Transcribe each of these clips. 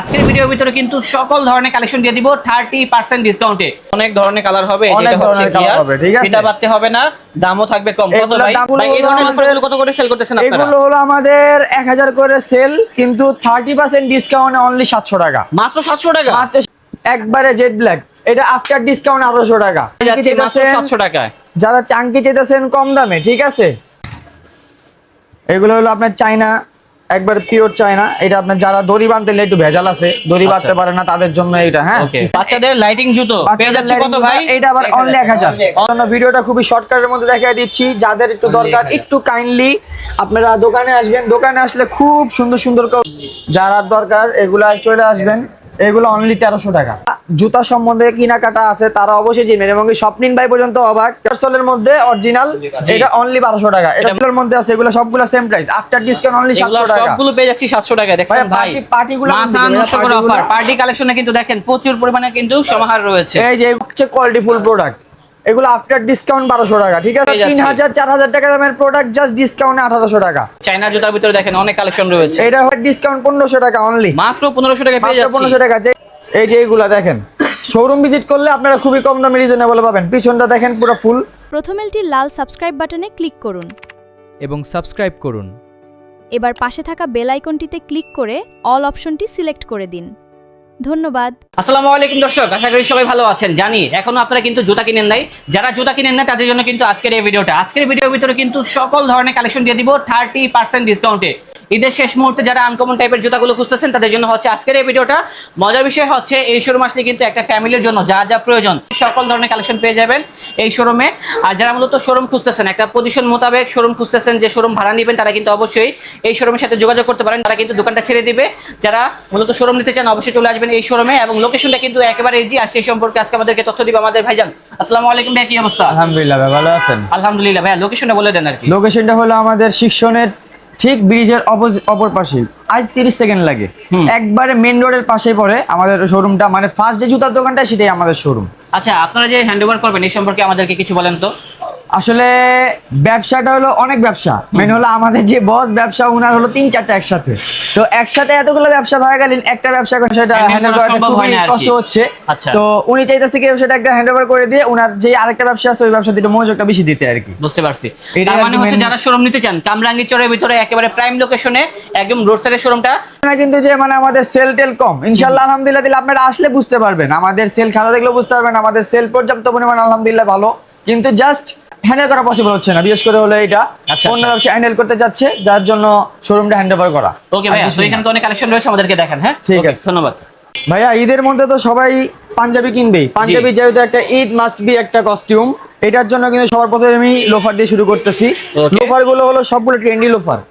আজকের ভিডিওর ভিতরে কিন্তু সকল ধরনের কালেকশন দিয়ে দিব 30% ডিসকাউন্টে। অনেক ধরনের কালার হবে, অনেক ধরনের কালার হবে, ঠিক আছে? এটা বাড়তে হবে না, দামও থাকবে কম। কত ভাই? ভাই এই ধরনের অফারগুলো কত করে সেল করতেছেন আপনারা? এগুলো হলো আমাদের 1000 করে সেল, কিন্তু 30% ডিসকাউন্টে অনলি 700 টাকা। মাত্র 700 টাকা? মাত্র একবারে জেড ব্ল্যাক। এটা আফটার ডিসকাউন্ট 1800 টাকা। যাচ্ছে মাত্র 700 টাকায়। যারা চাঙ্কি চেতেছেন কম দামে, ঠিক আছে? এগুলো হলো আপনার চায়না, একবার পিওর চায়না। এটা আপনার যারা দড়ি বাঁধতে একটু ভেজাল আছে, দড়ি বাঁধতে পারে না, তাদের জন্য এটা। হ্যাঁ, বাচ্চাদের লাইটিং জুতো পেয়ে যাচ্ছে কত ভাই? এটা আবার অনলি 1000। আমরা ভিডিওটা খুবই শর্টকাটের মধ্যে দেখিয়ে দিচ্ছি। যাদের একটু দরকার, একটু কাইন্ডলি আপনারা দোকানে আসবেন। দোকানে আসলে খুব সুন্দর সুন্দর যারা দরকার এগুলা চলে আসবেন। এগুলো অনলি 1300 টাকা। জুতা সম্বন্ধে কেনাকাটা আছে তারা অবশ্যই চিনবেন, এবং স্বপ্নিন ভাই পর্যন্ত অবাক। ক্যারসলের মধ্যে অরিজিনাল এটা অনলি 1200 টাকা। এটার মধ্যে আছে, এগুলো সবগুলো same price, after discount only 700 টাকা। সবগুলো পেয়ে যাচ্ছি 700 টাকায়। দেখেন ভাই, পার্টিগুলো মাথা নষ্ট করা অফার। পার্টি কালেকশনে কিন্তু দেখেন প্রচুর পরিমাণে কিন্তু সমাহার রয়েছে। এই যে হচ্ছে কোয়ালিটি ফুল প্রোডাক্ট, এগুলো আফটার ডিসকাউন্ট 1200 টাকা, ঠিক আছে? 3000 4000 টাকা দামের প্রোডাক্ট জাস্ট ডিসকাউন্টে 1800 টাকা। চায়না জুতার ভিতরে দেখেন অনেক কালেকশন রয়েছে। এটা হয় ডিসকাউন্ট 1500 টাকা অনলি, মাত্র 1500 টাকায় পেয়ে যাচ্ছি। 1500 টাকা। এই যে এইগুলা দেখেন, শোরুম ভিজিট করলে আপনারা খুবই কম দামে রিজনেবল পাবেন। পিছনটা দেখেন পুরো ফুল। প্রথমেলটি লাল সাবস্ক্রাইব বাটনে ক্লিক করুন এবং সাবস্ক্রাইব করুন। এবার পাশে থাকা বেল আইকনটিতে ক্লিক করে অল অপশনটি সিলেক্ট করে দিন। ধন্যবাদ। আসসালামু আলাইকুম দর্শক, আশা করি সবাই ভালো আছেন। জানি এখনো আপনারা কিন্তু জুতা কিনেন নাই। যারা জুতা কিনেন না তাদের জন্য কিন্তু আজকের এই ভিডিওটা। আজকের ভিডিওর ভিতরে কিন্তু সকল ধরনের কালেকশন দিয়ে দিব 30% ডিসকাউন্টে। ঈদের শেষ মুহূর্তে যারা আনকমন টাইপের জুতাগুলো খুঁজতেছেন তাদের জন্য হচ্ছে আজকের এই ভিডিওটা। মজার বিষয় হচ্ছে এই শোরুম আসলে কিন্তু একটা ফ্যামিলির জন্য যা যা প্রয়োজন সকল ধরনের কালেকশন পেয়ে যাবেন এই শোরুমে। আর যারা মূলত শোরুম খুঁজতেছেন, একটা পজিশন মোতাবেক শোরুম খুঁজতেছেন, যে শোরুম ভাড়া নেবেন, তারা কিন্তু অবশ্যই এই শোরুমের সাথে যোগাযোগ করতে পারেন। তারা কিন্তু দোকানটা ছেড়ে দিবে। যারা মূলত শোরুম নিতে চান অবশ্যই চলে আসবেন এই শোরুমে, এবং লোকেশনটা কিন্তু একেবারে ইজি। আর সেই সম্পর্কে আজকে আমাদেরকে তথ্য দিবে আমাদের ভাইজান। আসসালামু আলাইকুম ভাই, কি অবস্থা? আলহামদুলিল্লাহ ভাই, ভালো আছেন? আলহামদুলিল্লাহ ভাই। লোকেশনটা বলে দেন আর কি। লোকেশনটা হলো আমাদের শিক্ষণের ঠিক ব্রিজের অপর পাশে, আজ 30 সেকেন্ড লাগে। একবারে মেন রোডের পাশে পড়ে আমাদের শোরুমটা, মানে ফার্স্ট যে জুতার দোকানটা সেটাই আমাদের শোরুম। আচ্ছা, আপনারা যে হ্যান্ডওভার করবেন এই সম্পর্কে আমাদেরকে কিছু বলেন তো। আসলে ব্যবসাটা হলো অনেক ব্যবসা। মেন হলো আমাদের যে বস ব্যবসা, ওনার হলো 3-4টা একসাথে। তো একসাথে এতগুলো ব্যবসা থাকাকালীন একটা ব্যবসা করে সেটা হ্যান্ডেল করা খুবই কষ্ট হচ্ছে। তো উনি চাইতেছে কি সেটা একটা হ্যান্ডওভার করে দিয়ে ওনার যে আরেকটা ব্যবসা আছে ওই ব্যবসাতে একটু মনোযোগটা বেশি দিতে আর কি। বুঝতে পারছি। তার মানে হচ্ছে যারা শোরুম নিতে চান কামরাঙ্গীরচরের ভিতরে একেবারে প্রাইম লোকেশনে একদম রোড সাইডের শোরুমটা। কিন্তু যে মানে আমাদের সেল টেল কম, ইনশাআল্লাহ আলহামদুলিল্লাহ দিলে আপনারা আসলে বুঝতে পারবেন। আমাদের সেল খাতা দেখলেও বুঝতে পারবেন আমাদের সেল পর্যাপ্ত পরিমাণ আলহামদুলিল্লাহ ভালো, কিন্তু জাস্ট হ্যান্ডেল করা পসিবল হচ্ছে না। বিশেষ করে হলো এটা অন্য ব্যবসা হ্যান্ডেল করতে যাচ্ছে, যার জন্য শোরুমটা হ্যান্ডওভার করা। ওকে ভাইয়া, তো এখানে তো অনেক কালেকশন রয়েছে, আমাদেরকে দেখান। হ্যাঁ ঠিক আছে, ধন্যবাদ ভাইয়া। ঈদের মধ্যে তো সবাই পাঞ্জাবি কিনবেই। পাঞ্জাবি যেহেতু একটা ঈদ মাস্ট বি একটা কস্টিউম, এটার জন্য কিন্তু সবার প্রথমে আমি লোফার দিয়ে শুরু করতেছি। লোফার গুলো হলো সবগুলো ট্রেন্ডি লোফার।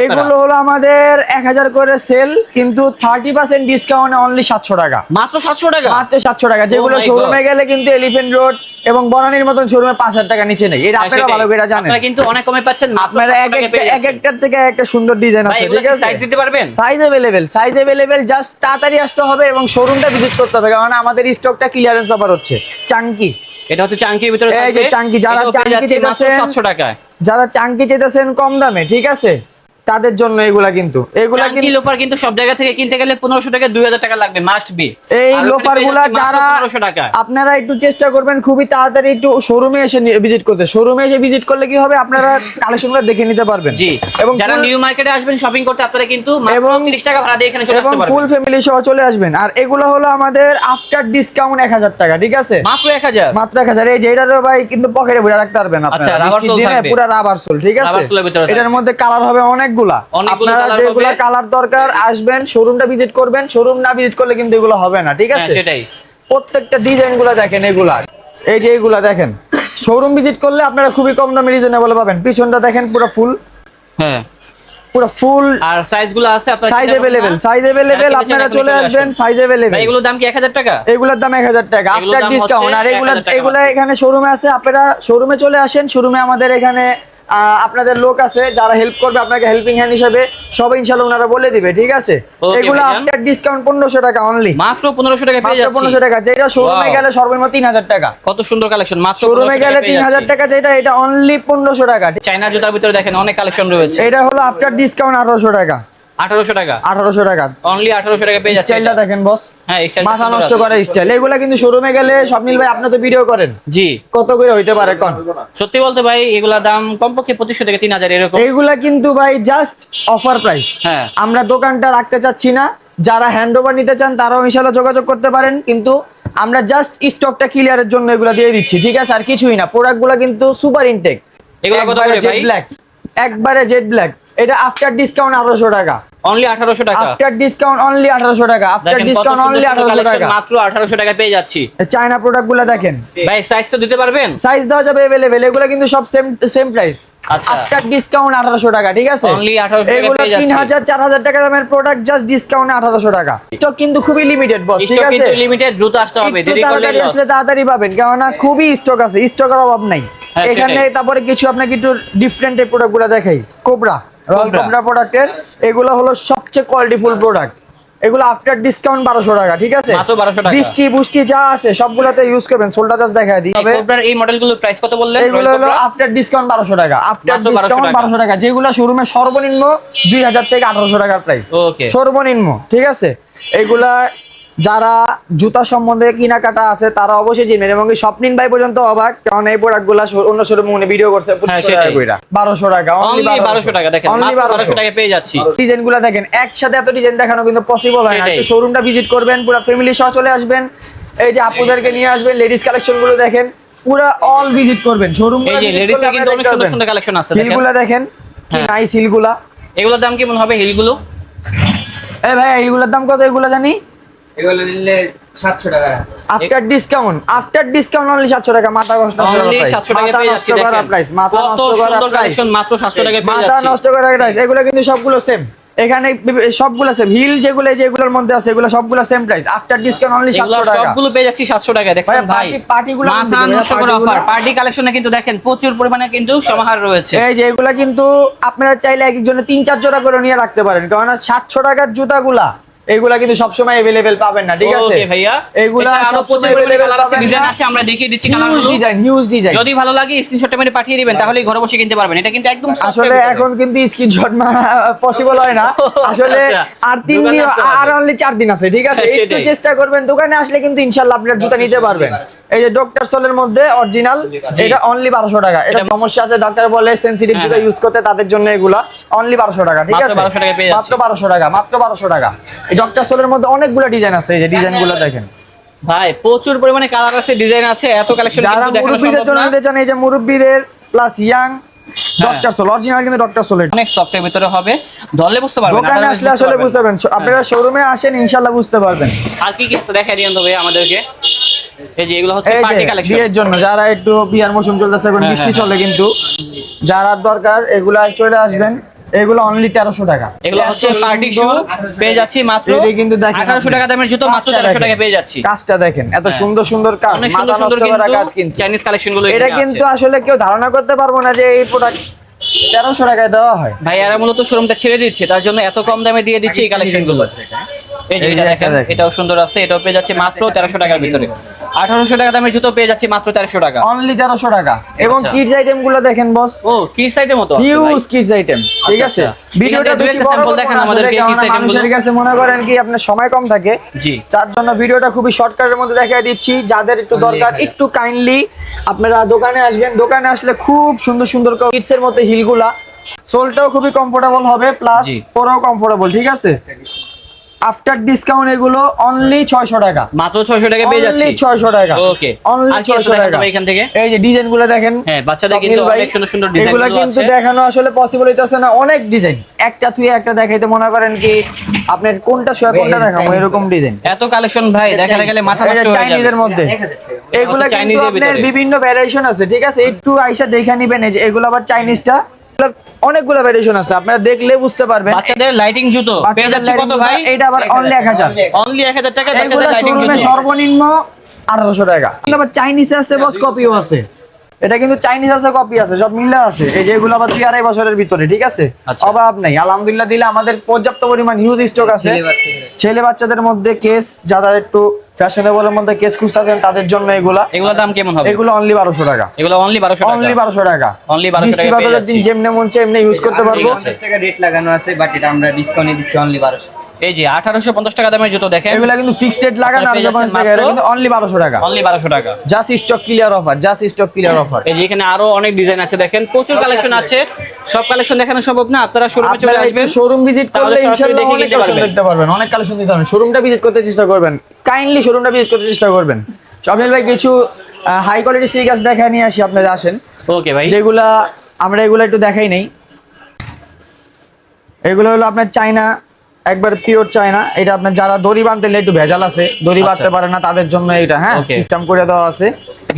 এগুলো হলো আমাদের 1000 করে সেল, কিন্তু 30% ডিসকাউন্টে অনলি 700 টাকা। মাত্র 700 টাকা? মাত্র 700 টাকা। যেগুলো শোরুমে গেলে কিন্তু এলিফ্যান্ট রোড এবং বনানীর মতন শোরুমে 5000 টাকা নিচে নেই। এটা আপনারা ভালো করে জানেন। আপনারা কিন্তু অনেক কমে পাচ্ছেন। আপনারা এক একটার থেকে একটা সুন্দর ডিজাইন আছে, ঠিক আছে? সাইজ দিতে পারবেন? Size available. জাস্ট তাড়াতাড়ি আসতে হবে এবং শোরুমটা ভিজিট করতে হবে, কারণ আমাদের স্টকটা ক্লিয়ারেন্স অফার হচ্ছে। চাঙ্কি, এটা হচ্ছে চাঙ্কির ভিতরে। এই যে চাঙ্কি, যারা চাঙ্কি চেয়েছেন 700 টাকায়, যারা চাঙ্কি চেয়েছেন কম দামে, ঠিক আছে, তাদের জন্য এগুলা কিন্তু চাঙ্কি লোফার কিন্তু সব জায়গা থেকে কিনতে গেলে 1500 টাকা 2000 টাকা লাগবে, মাস্ট বি। এই লোফারগুলা যারা আপনারা একটু চেষ্টা করবেন খুবই তাড়াতাড়ি একটু শোরুমে এসে ভিজিট করতে। শোরুমে এসে ভিজিট করলে কি হবে, আপনারা কালেকশনগুলো দেখে নিতে পারবেন। জি, এবং যারা নিউ মার্কেটে আসবেন শপিং করতে, আপনারা কিন্তু মাত্র 30 টাকা ভাড়া দিয়ে এখানে চলে আসতে পারবেন, ফুল ফ্যামিলি সহ চলে আসবেন। আর এগুলো হলো আমাদের আফটার ডিসকাউন্ট 1000 টাকা, ঠিক আছে? মাত্র 1000। মাত্র 1000। এই যে এটা তো ভাই কিন্তু পকেটে ভরে রাখতে পারবেন আপনারা। আচ্ছা, রাবার সোল থাকবে, পুরো রাবার সোল, ঠিক আছে? এটার মধ্যে কালার হবে অনেকগুলা। আপনারা যেগুলা কালার দরকার আসবেন, শোরুমটা ভিজিট করবেন। শোরুম না ভিজিট করলে কিন্তু এগুলো হবে না, ঠিক আছে? সেটাই। প্রত্যেকটা ডিজাইনগুলো দেখেন, এগুলা এই যে এগুলা দেখেন, শোরুম ভিজিট করলে আপনারা খুবই কম দামে রিজনেবল পাবেন। পিছনটা দেখেন পুরো ফুল। হ্যাঁ, পুরো ফুল। আর সাইজগুলো আছে আপনারা, সাইজ अवेलेबल আপনারা চলে আসবেন। Size available. এগুলোর দাম কি 1000 টাকা? এগুলোর দাম 1000 টাকা আফটার ডিসকাউন্ট। আর এগুলা এখানে শোরুমে আছে, আপনারা শোরুমে চলে আসেন। শোরুমে আমাদের এখানে আপনাদের লোক আছে যারা হেল্প করবে আপনাকে, হেল্পিং হ্যান্ড হিসেবে সব ইনশাআল্লাহ ওনারা বলে দিবে, ঠিক আছে? এগুলো আফটার ডিসকাউন্ট 1500 টাকা অনলি। মাত্র 1500 টাকা পেয়ে যাচ্ছি। 1500 টাকা, যেটা শোরুমে গেলে সর্বনিম্ন 3000 টাকা। কত সুন্দর কালেকশন। মাত্র শোরুমে গেলে 3000 টাকা, যেটা এটা অনলি 1500 টাকা। চায়না জুতার ভিতরে দেখেন অনেক কালেকশন রয়েছে। এটা হলো আফটার ডিসকাউন্ট 1800 টাকা। 1800 টাকা 1800 টাকা। অনলি 1800 টাকা পেয়ে যাচ্ছে। স্টাইলটা দেখেন বস, হ্যাঁ স্টাইল মাথা নষ্ট করা স্টাইল। এগুলা কিন্তু শোরুমে গেলে স্বপ্নিল ভাই আপনি তো ভিডিও করেন, জি কত করে হইতে পারে কোন? সত্যি বলতে ভাই এগুলা দাম কমপক্ষে 2500 থেকে 3000 এরকম। এইগুলা কিন্তু ভাই জাস্ট অফার প্রাইস। হ্যাঁ আমরা দোকানটা রাখতে চাচ্ছি না, যারা হ্যান্ড ওভার নিতে চান তারাও ইনশাআল্লাহ যোগাযোগ করতে পারেন, কিন্তু আমরা জাস্ট স্টকটা ক্লিয়ারের জন্য এগুলা দিয়ে দিচ্ছি, ঠিক আছে? আর কিছুই না। প্রোডাক্টগুলো কিন্তু সুপার ইনটেক, এগুলা কত করে জেড ভাই? ব্ল্যাক, একবারে জেড ব্ল্যাক। এটা আফটার ডিসকাউন্ট 1800 টাকা, অনলি 1800 টাকা। আফটার ডিসকাউন্ট অনলি 1800 টাকা, আফটার দেখেন কত ডিসকাউন্ট সুন্দর অনলি সুন্দর 1800 কালেকশন, টাকা। মাত্র 1800 টাকা পেয়ে যাচ্ছি। চায়না প্রোডাক্টগুলো দেখেন ভাই সাইজ তো দিতে পারবেন? সাইজ দেওয়া যাবে अवेलेबल, এগুলো কিন্তু সব সেম প্রাইস। আচ্ছা। আফটার ডিসকাউন্ট 1800 টাকা, ঠিক আছে? Only 1800 টাকা এগুলো পেয়ে যাচ্ছি। 3000 4000 টাকা দামের প্রোডাক্ট, জাস্ট ডিসকাউন্টে 1800 টাকা। স্টক কিন্তু খুবই লিমিটেড বস, ঠিক স্টক আছে? কিন্তু লিমিটেড, দ্রুত আসতে হবে, একটু দেরি করলে তাড়াতাড়ি লস। আসলে তাড়াতাড়ি পাবেন, কেননা খুবই স্টক আছে, স্টকের অভাব নাই হ্যাঁ, এখানে। সেটাই। তারপরে কিছু আপনাকে একটু ডিফারেন্ট এই প্রোডাক্টগুলো দেখাই। Cobra, royal cobra. কোবরা প্রোডাক্টের এগুলো হলো সবচেয়ে কোয়ালিটিফুল প্রোডাক্ট। এগুলো আফটার ডিসকাউন্ট 1200 টাকা, ঠিক আছে? মাত্র 1200 টাকা। বৃষ্টি বুষ্টি যা আছে সবগুলোতে ইউজ করবেন। সোলটা জাস্ট দেখায় দিই হবে। কোবরার এই মডেলগুলোর প্রাইস কত বললেন? এগুলো রয়্যাল হলো কোবরা? আফটার ডিসকাউন্ট 1200 টাকা, আফটার মাত্র 1200 ডিসকাউন্ট টাকা। 1200 টাকা, যেগুলো শোরুমে সর্বনিম্ন 2000 থেকে 1800 টাকার প্রাইস, ওকে। সর্বনিম্ন, ঠিক আছে? এগুলা যারা জুতা সম্বন্ধে কেনাকাটা আছে তারা অবশ্যই চিনবেন, এবং এই স্বপ্নিন ভাই পর্যন্ত অবাক, কারণ এই প্রোডাক্টগুলো অন্য শোরুমে উনি ভিডিও করছে 2500 টাকা সেটাই। কইরা। 1200 টাকা, অনলি 1200 টাকা। দেখেন অনলি মাত্র 1200 টাকা পেয়ে যাচ্ছি। ডিজাইনগুলো দেখেন, একসাথে এত ডিজাইন দেখানো কিন্তু পসিবল হয় না। সেটাই। একটু শোরুমটা ভিজিট করবেন, পুরো ফ্যামিলি সহ চলে আসবেন। এই যে আপুদেরকে নিয়ে আসবেন, লেডিস কালেকশন গুলো দেখেন, পুরো অল ভিজিট করবেন শোরুম। এই যে লেডিসের কিন্তু অনেক সুন্দর সুন্দর কালেকশন আছে, দেখেন হিলগুলা দেখেন কি হ্যাঁ। নাইস হিলগুলা। এগুলোর দাম কেমন হবে হিলগুলো? এই ভাই এইগুলোর দাম কত? এগুলো জানি এগুলো নিলে 700 টাকা। আফটার ডিসকাউন্ট অনলি 700 টাকা। মাথা নষ্ট করা অনলি প্রাইস, 700 টাকা মাথা পেয়ে নষ্ট যাচ্ছি। করা দেখেন প্রাইস, মাথা কত নষ্ট করা সুন্দর প্রাইস, কালেকশন, মাত্র 700 টাকা পেয়ে মাথা যাচ্ছি। নষ্ট করা প্রাইস। এগুলো কিন্তু সবগুলো সেম, এখানে সবগুলো সেম। হিল যেগুলো যেগুলোর মধ্যে আছে এগুলো সবগুলো same price, after discount only এগুলো 700 টাকা। সবগুলো পেয়ে যাচ্ছি 700 টাকায়। দেখছেন ভাই, ভাই পার্টিগুলো মাথা কিন্তু নষ্ট করা পার্টিগুলো- অফার। পার্টি কালেকশনে কিন্তু দেখেন প্রচুর পরিমাণে কিন্তু সমাহার রয়েছে। এই যে এগুলা কিন্তু আপনারা চাইলে এক একজনে 3-4 জোড়া করে নিয়ে রাখতে পারেন, কারণ 700 টাকার জুতাগুলা এগুলা কিন্তু সবসময় अवेलेबल পাবেন না, ঠিক আছে? ওকে ভাইয়া, এগুলা এছাড়া আরো প্রচুর সবসময় পরিমাণে available কালার আছে, পাবেন ডিজাইন না। আছে, আমরা দেখিয়ে দিচ্ছি হিউজ কালারগুলো। ডিজাইন। যদি ভালো লাগে স্ক্রিনশটটা মেরে পাঠিয়ে দিবেন, তাহলেই ঘরে বসে কিনতে পারবেন। এটা কিন্তু একদম সস্তায় আসলে পেয়ে এখন যাবেন। কিন্তু স্ক্রিনশট পসিবল হয় না আসলে। আচ্ছা, আর 3 দোকানে দিন, আসতে হবে। আর অনলি 4 দিন আছে, ঠিক আছে? হ্যাঁ, একটু সেটাই। চেষ্টা করবেন, দোকানে আসলে কিন্তু ইনশাআল্লাহ আপনার জুতা নিতে পারবেন। এই যে ডক্টর সোলের মধ্যে অরিজিনাল, এটা অনলি 1200 টাকা। এটা সমস্যা আছে, ডক্টর বলে সেনসিটিভ জুতা ইউজ করতে, তাদের জন্য এগুলা অনলি 1200 টাকা, ঠিক মাত্র আছে? 1200 টাকায় পেয়ে মাত্র যাচ্ছি। 1200 টাকা, মাত্র 1200 টাকা। এই ডক্টর সোলের মধ্যে অনেকগুলো ডিজাইন আছে, এই যে ডিজাইনগুলো দেখেন। ভাই প্রচুর পরিমাণে কালার আছে, ডিজাইন আছে, এত কালেকশন যারা কিন্তু দেখানো মুরব্বীদের সম্ভব জন্য না। নিতে চান, এই যে মুরব্বীদের plus young doctor soul, original কিন্তু ডক্টর সোল। অনেক সফটের ভিতরে হবে, ধরলে বুঝতে পারবেন, দোকানে otherwise আসলে বুঝতে আসলে পারবেন বুঝতে পারবেন, আপনারা শোরুমে আসেন ইনশাআল্লাহ বুঝতে পারবেন। আর কি কি আছে দেখাই দিয়েন তো ভাই আমাদেরকে। এই যে এগুলো হচ্ছে এই পার্টি যে কালেকশন। বিয়ের জন্য যারা একটু বিয়ার মৌসুম চলতেছে, এখন হ্যাঁ, বৃষ্টি হ্যাঁ, চলে, কিন্তু যারা দরকার এগুলা চলে আসবেন। এগুলো অনলি 1300 টাকা। এগুলো হচ্ছে এত পার্টি শু, সুন্দর। পেয়ে যাচ্ছি মাত্র এটা কিন্তু দেখেন 1800 টাকা দামের জুতো মাত্র কাজটা 1300 টাকা দেখেন। পেয়ে যাচ্ছি। কাজটা দেখেন, এত হ্যাঁ। সুন্দর সুন্দর কাজ, অনেক মাথা সুন্দর সুন্দর নষ্ট করা কাজ কিন্তু কিন্তু। চাইনিজ কালেকশন গুলো এটা এখানে কিন্তু আছে। আসলে কেউ ধারণা করতে পারবো না যে এই প্রোডাক্ট 1300 টাকায় দেওয়া হয়। ভাই এরা মূলত শোরুমটা ছেড়ে দিচ্ছে, তার জন্য এত কম দামে দিয়ে দিচ্ছে এই কালেকশন গুলো। এই যে এই এটা যে দেখেন, একটা দেখেন। এটাও সুন্দর আছে, এটাও পেয়ে যাচ্ছে মাত্র 1300 টাকার ভিতরে। 1800 টাকা দামের জুতো পেয়ে যাচ্ছে মাত্র 1300 টাকা। অনলি 1300 টাকা। এবং আচ্ছা। কিডস আইটেম গুলো দেখেন বস, ও কি সাইডের মতো আছে ভাই? হিউজ কিডস আইটেম, ঠিক আচ্ছা, আছে? আচ্ছা। ভিডিওটা এখান থেকে বেশি দুই একটা বড় sample করবো দেখান না আমাদেরকে, আসলে, কিডস কারণ আইটেম মানুষের গুলো। কাছে মনে করেন কি আপনার সময় কম থাকে, জি। তার জন্য ভিডিওটা খুবই শর্টকাটের মধ্যে দেখাই দিচ্ছি। যাদের একটু দরকার, একটু কাইন্ডলি আপনারা দোকানে আসবেন। দোকানে আসলে খুব সুন্দর সুন্দর কিডস এর মধ্যে হিলগুলা, সোলটাও খুবই কমফোর্টেবল হবে, প্লাস জি। পরেও কমফোর্টেবল, ঠিক আছে? আফটার ডিসকাউন্ট এগুলো অনলি 600 টাকা। মাত্র 600 টাকা পেয়ে যাচ্ছি। অনলি 600 টাকা। ওকে। অনলি আর কি আছে 600 দেখান টাকা। তো ভাই এখান থেকে? এই যে ডিজাইনগুলো দেখেন। হ্যাঁ, বাচ্চাদের কিন্তু স্বপ্নিল ভাই, অনেক সুন্দর সুন্দর ডিজাইন এগুলা গুলো কিন্তু আছে। দেখানো আসলে পসিবল হইতাছে না, অনেক ডিজাইন। একটা তুই একটা দেখাইতে মনে করেন কি আপনার কোনটা সোয়া কোনটা দেখাবো, এরকম ডিজাইন। এত কালেকশন ভাই দেখালে গেলে মাথা এই নষ্ট যে হয়ে চাইনিজের যাবে। মধ্যে এগুলা কিন্তু চাইনিজের আপনার ভিতরে। বিভিন্ন ভ্যারিয়েশন আছে, ঠিক আছে? একটু আইসা দেখে নিবেন। এই যে এগুলো আবার চাইনিজটা, অনেকগুলো ভ্যারিয়েশন আছে, আপনারা দেখলে বুঝতে পারবেন। বাচ্চাদের লাইটিং জুতো পেয়ে যাচ্ছে কত ভাই? এটা আবার অনলি 1000। অনলি 1000 টাকা এগুলো বাচ্চাদের লাইটিং শোরুমে জুতো। সর্বনিম্ন 1800 টাকা। আবার চাইনিজ আছে বস, কপিও আছে। এটা কিন্তু চাইনিজ আছে, কপি আছে, সব মিলে আছে। এই যেগুলো আবার 2-2.5 বছরের ভিতরে, ঠিক আছে, আচ্ছা। অভাব নাই আলহামদুলিল্লাহ দিলে আমাদের পর্যাপ্ত পরিমাণ হিউজ স্টক আছে। ছেলে বাচ্চাদের মধ্যে কেস, যারা একটু ফ্যাশনেবলের মধ্যে কেস খুঁজতেছেন তাদের জন্য এগুলোর দাম কেমন হবে? এগুলো অনলি 1200 টাকা। এগুলো অনলি 1200 টাকা। অনলি 1200 টাকা। অনলি 1200 টাকা পেয়ে যাচ্ছি। দিন যেমনে মন চায় এমনি ইউজ করতে পারবো। 50 টাকা রেট লাগানো আছে, বাট এটা আমরা ডিসকাউন্টে দিচ্ছি অনলি 1200। এই যে 1850 টাকা দামের জুতো দেখেন, এগুলা কিন্তু ফিক্সড রেট লাগানো, 1850 টাকা, এটা কিন্তু অনলি 1200 টাকা। অনলি 1200 টাকা। Just stock clear offer, just stock clear offer. এই যে এখানে আরো অনেক ডিজাইন আছে, দেখেন প্রচুর কালেকশন আছে। সব কালেকশন দেখানো সম্ভব না, আপনারা শোরুমে চলে আসবেন। শোরুম ভিজিট করলে সরাসরি ইনশাআল্লাহ দেখে অনেক নিতে কালেকশন পারবেন। দেখতে পারবেন, অনেক কালেকশন দিতে পারবেন। শোরুমটা ভিজিট করতে চেষ্টা করবেন, কাইন্ডলি শোরুমটা ভিজিট করতে চেষ্টা করবেন। স্বপ্নিল ভাই কিছু হাই কোয়ালিটি সিগাস দেখা নিয়ে আসি, আপনারা আসেন। ওকে ভাই, যেগুলা আমরা এগুলো একটু দেখাই নেই। এগুলো হলো আপনার চায়না, একবার পিওর চায়না। এটা আপনার যারা দড়ি বাঁধতে একটু ভেজাল আছে, দড়ি বাঁধতে পারে না, তাদের জন্য এটা হ্যাঁ Okay. সিস্টেম করে দেওয়া আছে।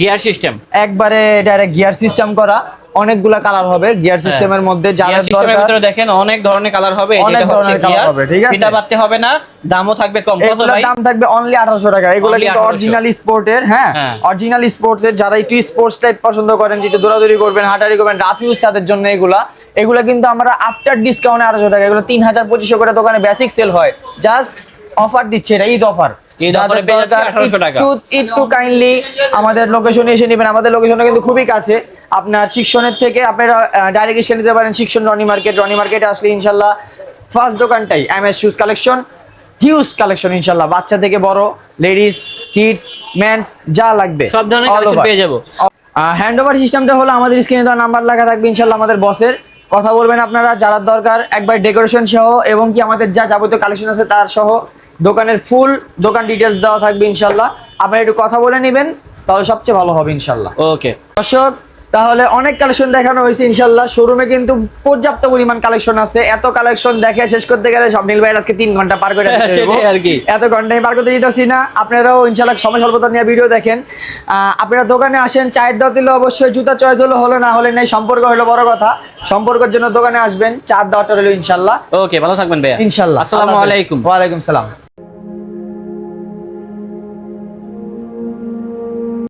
গিয়ার সিস্টেম, একবারে ডাইরেক্ট গিয়ার সিস্টেম করা, অনেকগুলা কালার হবে গিয়ার সিস্টেমের মধ্যে। গিয়ার যাদের সিস্টেমের দরকার ভিতরে দেখেন অনেক ধরনের কালার হবে। এই যে অনেক এটা হচ্ছে ধরনের কালার গিয়ার হবে, ঠিক আছে? ফিতা বাঁধতে হবে না, দামও থাকবে কম। কত এগুলোর ভাই? দাম থাকবে অনলি 1800 টাকা। এগুলো Only কিন্তু 1800 অরিজিনাল স্পোর্টের, হ্যাঁ হ্যাঁ। অরিজিনাল স্পোর্টসের। যারা একটু স্পোর্টস টাইপ পছন্দ করেন, যেটা দৌড়াদৌড়ি করবেন, হাঁটাহাঁটি করবেন, রাফ ইউজ, তাদের জন্য এগুলা। এগুলো কিন্তু আমরা আফটার ডিসকাউন্টে 1800 টাকা, এগুলো 3200 করে দোকানে বেসিক সেল হয়। জাস্ট অফার দিচ্ছে, এটা ঈদ অফার। ঈদ অফারে পেয়ে যাচ্ছে 1800 টাকা। একটু কাইন্ডলি আমাদের লোকেশনে এসে নেবেন। আমাদের লোকেশনটা কিন্তু খুবই কাছে। আপনার শিক্ষণের থেকে আপনারা ডাইরেক্ট এসে নিতে পারেন। শিক্ষণ রনি মার্কেটে আসলে ইনশাল্লাহ ফার্স্ট দোকানটাই MS shoes collection, huge collection ইনশাল্লাহ। বাচ্চা থেকে বড়, লেডিস, কিডস, মেন্স, যা লাগবে সব ধরনের কালেকশন পেয়ে যাবো। হ্যান্ড ওভার সিস্টেমটা হলো আমাদের স্ক্রিনে দেওয়া নাম্বার লেখা থাকবে ইনশাল্লাহ আমাদের বসের। কথা বলবেন আপনারা, যারা দরকার একবার ডেকোরেশন সহ এবং কি আমাদের যা যাবতীয় কালেকশন আছে তার সহ দোকানের ফুল দোকান ডিটেলস দেওয়া থাকবে ইনশাল্লাহ। আপনারা একটু কথা বলে নেবেন, তাহলে সবচেয়ে ভালো হবে ইনশাল্লাহ। ওকে দর্শক, তাহলে অনেক কালেকশন দেখানো হয়েছে ইনশাল্লাহ। শোরুমে কিন্তু পর্যাপ্ত পরিমাণ কালেকশন আছে। এত কালেকশন দেখে শেষ করতে গেলে স্বপ্নিল ভাই আজকে 3 ঘন্টা পার করে দিতে হবে। সেটাই আর কি। এত ঘন্টায় পার করতে দিতেছি না। আপনারাও ইনশাল্লাহ সময় স্বল্পতা নিয়ে ভিডিও দেখেন। আপনারা দোকানে আসেন, চায়ের দাওয়াত দিলে অবশ্যই, জুতা চয়েস হলো না হলে নাই, সম্পর্ক হলো বড় কথা। সম্পর্কের জন্য দোকানে আসবেন, চার দাওয়াতটা হলো ইনশাল্লাহ। ওকে, ভালো থাকবেন ভাইয়া। ইনশাল্লাহ। আসসালামু আলাইকুম। ওয়ালাইকুম সালাম।